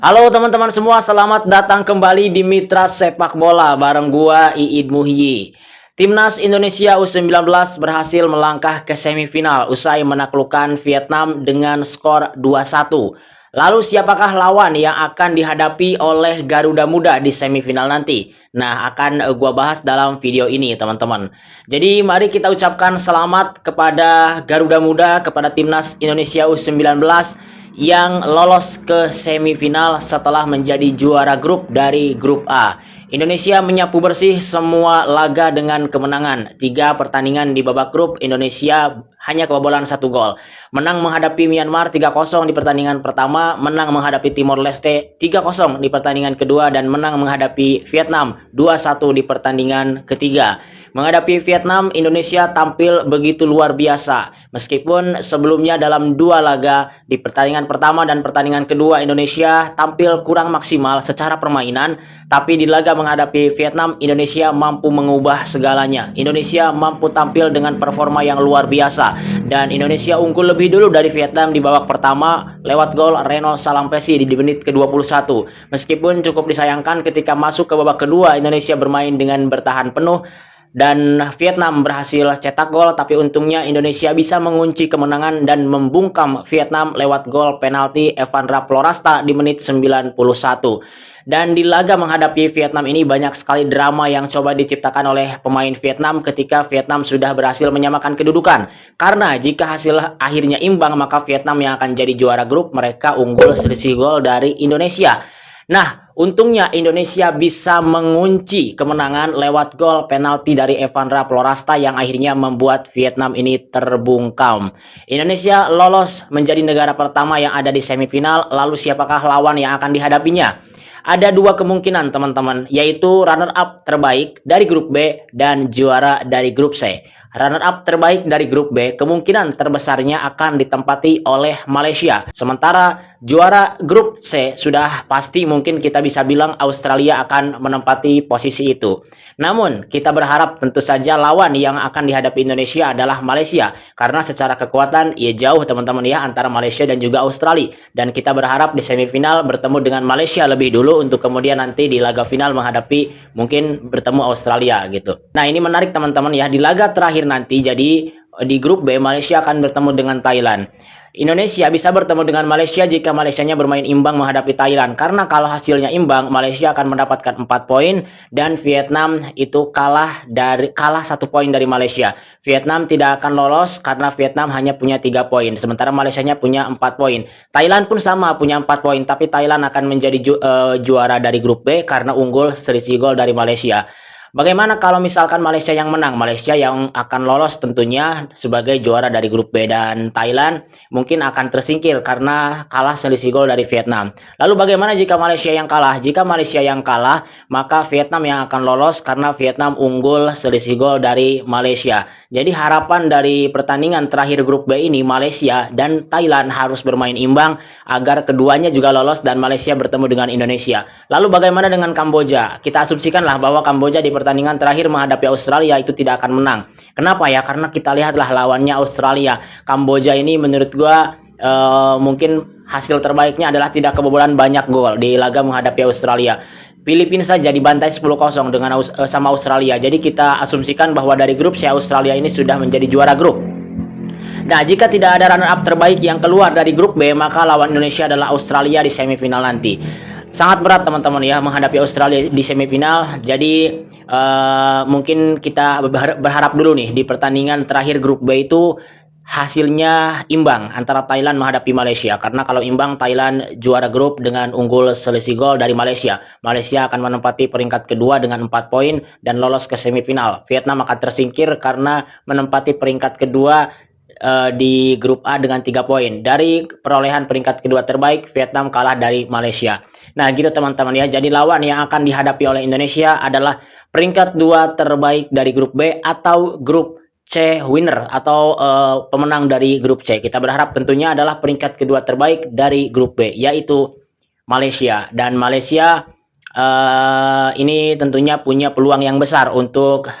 Halo teman-teman semua, selamat datang kembali di Mitra Sepak Bola bareng gua Iid Muhyi. Timnas Indonesia U19 berhasil melangkah ke semifinal usai menaklukkan Vietnam dengan skor 2-1. Lalu siapakah lawan yang akan dihadapi oleh Garuda Muda di semifinal nanti? Nah, akan gua bahas dalam video ini, teman-teman. Jadi, mari kita ucapkan selamat kepada Garuda Muda, kepada Timnas Indonesia U19 yang lolos ke semifinal setelah menjadi juara grup dari grup A. Indonesia menyapu bersih semua laga dengan kemenangan. 3 pertandingan di babak grup, Indonesia hanya kebobolan 1 gol. Menang menghadapi Myanmar 3-0 di pertandingan pertama, menang menghadapi Timor Leste 3-0 di pertandingan kedua, dan menang menghadapi Vietnam 2-1 di pertandingan ketiga. Menghadapi Vietnam, Indonesia tampil begitu luar biasa. Meskipun sebelumnya dalam 2 laga di pertandingan pertama dan pertandingan kedua Indonesia tampil kurang maksimal secara permainan, tapi di laga menghadapi Vietnam, Indonesia mampu mengubah segalanya. Indonesia mampu tampil dengan performa yang luar biasa dan Indonesia unggul lebih dulu dari Vietnam di babak pertama lewat gol Reno Salampesi di menit ke-21. Meskipun cukup disayangkan ketika masuk ke babak kedua Indonesia bermain dengan bertahan penuh dan Vietnam berhasil cetak gol, tapi untungnya Indonesia bisa mengunci kemenangan dan membungkam Vietnam lewat gol penalti Evandra Florasta di menit 91. Dan di laga menghadapi Vietnam ini banyak sekali drama yang coba diciptakan oleh pemain Vietnam ketika Vietnam sudah berhasil menyamakan kedudukan. Karena jika hasil akhirnya imbang, maka Vietnam yang akan jadi juara grup, mereka unggul selisih gol dari Indonesia. Nah, untungnya Indonesia bisa mengunci kemenangan lewat gol penalti dari Evandra Florasta yang akhirnya membuat Vietnam ini terbungkam. Indonesia lolos menjadi negara pertama yang ada di semifinal. Lalu siapakah lawan yang akan dihadapinya? Ada 2 kemungkinan, teman-teman, yaitu runner-up terbaik dari grup B dan juara dari grup C. Runner-up terbaik dari grup B kemungkinan terbesarnya akan ditempati oleh Malaysia. Sementara juara grup C sudah pasti mungkin kita bisa bilang Australia akan menempati posisi itu. Namun kita berharap tentu saja lawan yang akan dihadapi Indonesia adalah Malaysia. Karena secara kekuatan ya jauh, teman-teman, ya, antara Malaysia dan juga Australia. Dan kita berharap di semifinal bertemu dengan Malaysia lebih dulu untuk kemudian nanti di laga final menghadapi mungkin bertemu Australia gitu. Nah, ini menarik, teman-teman, ya. Di laga terakhir nanti, jadi di grup B, Malaysia akan bertemu dengan Thailand. Indonesia bisa bertemu dengan Malaysia jika Malaysianya bermain imbang menghadapi Thailand. Karena kalau hasilnya imbang, Malaysia akan mendapatkan 4 poin dan Vietnam itu kalah 1 poin dari Malaysia. Vietnam tidak akan lolos karena Vietnam hanya punya 3 poin, sementara Malaysianya punya 4 poin. Thailand pun sama, punya 4 poin, tapi Thailand akan menjadi juara dari grup B karena unggul selisih gol dari Malaysia. Bagaimana kalau misalkan Malaysia yang menang? Malaysia yang akan lolos tentunya sebagai juara dari grup B, dan Thailand mungkin akan tersingkir karena kalah selisih gol dari Vietnam. Lalu bagaimana jika Malaysia yang kalah? Jika Malaysia yang kalah, maka Vietnam yang akan lolos karena Vietnam unggul selisih gol dari Malaysia. Jadi harapan dari pertandingan terakhir grup B ini, Malaysia dan Thailand harus bermain imbang agar keduanya juga lolos dan Malaysia bertemu dengan Indonesia. Lalu bagaimana dengan Kamboja? Kita asumsikanlah bahwa Kamboja di pertandingan terakhir menghadapi Australia itu tidak akan menang. Kenapa ya? Karena kita lihatlah lawannya Australia. Kamboja ini menurut gua mungkin hasil terbaiknya adalah tidak kebobolan banyak gol di laga menghadapi Australia. Filipina saja dibantai 10-0 dengan sama Australia. Jadi kita asumsikan bahwa dari grup C, Australia ini sudah menjadi juara grup. Nah, jika tidak ada runner-up terbaik yang keluar dari grup B, maka lawan Indonesia adalah Australia di semifinal nanti. Sangat berat, teman-teman, ya, menghadapi Australia di semifinal. Jadi mungkin kita berharap dulu nih di pertandingan terakhir grup B itu hasilnya imbang antara Thailand menghadapi Malaysia. Karena kalau imbang, Thailand juara grup dengan unggul selisih gol dari Malaysia. Malaysia akan menempati peringkat kedua dengan 4 poin dan lolos ke semifinal. Vietnam akan tersingkir karena menempati peringkat kedua di grup A dengan 3 poin. Dari perolehan peringkat kedua terbaik, Vietnam kalah dari Malaysia. Nah, gitu, teman-teman, ya. Jadi lawan yang akan dihadapi oleh Indonesia adalah peringkat 2 terbaik dari grup B atau grup C winner atau pemenang dari grup C. Kita berharap tentunya adalah peringkat kedua terbaik dari grup B, yaitu Malaysia. Dan Malaysia ini tentunya punya peluang yang besar untuk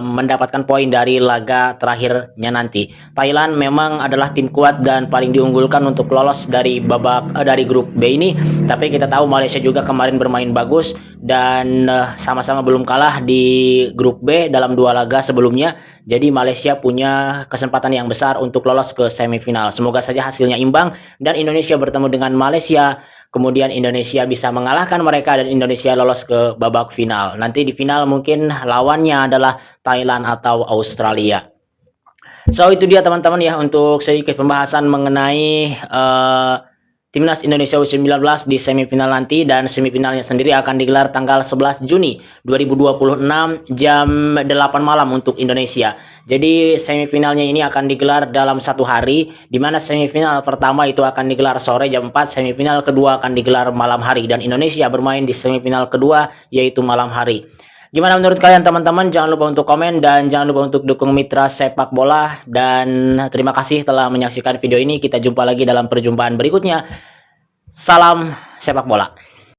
mendapatkan poin dari laga terakhirnya nanti. Thailand memang adalah tim kuat dan paling diunggulkan untuk lolos dari dari grup B ini, tapi kita tahu Malaysia juga kemarin bermain bagus dan sama-sama belum kalah di grup B dalam 2 laga sebelumnya. Jadi Malaysia punya kesempatan yang besar untuk lolos ke semifinal. Semoga saja hasilnya imbang dan Indonesia bertemu dengan Malaysia, kemudian Indonesia bisa mengalahkan mereka dan Indonesia lolos ke babak final. Nanti di final mungkin lawannya adalah Thailand atau Australia. So itu dia teman-teman ya untuk sedikit pembahasan mengenai Timnas Indonesia U19 di semifinal nanti, dan semifinalnya sendiri akan digelar tanggal 11 Juni 2026 jam 8 malam untuk Indonesia. Jadi semifinalnya ini akan digelar dalam 1 hari, di mana semifinal pertama itu akan digelar sore jam 4, semifinal kedua akan digelar malam hari, dan Indonesia bermain di semifinal kedua yaitu malam hari. Gimana menurut kalian teman-teman? Jangan lupa untuk komen dan jangan lupa untuk dukung Mitra Sepak Bola. Dan terima kasih telah menyaksikan video ini. Kita jumpa lagi dalam perjumpaan berikutnya. Salam sepak bola.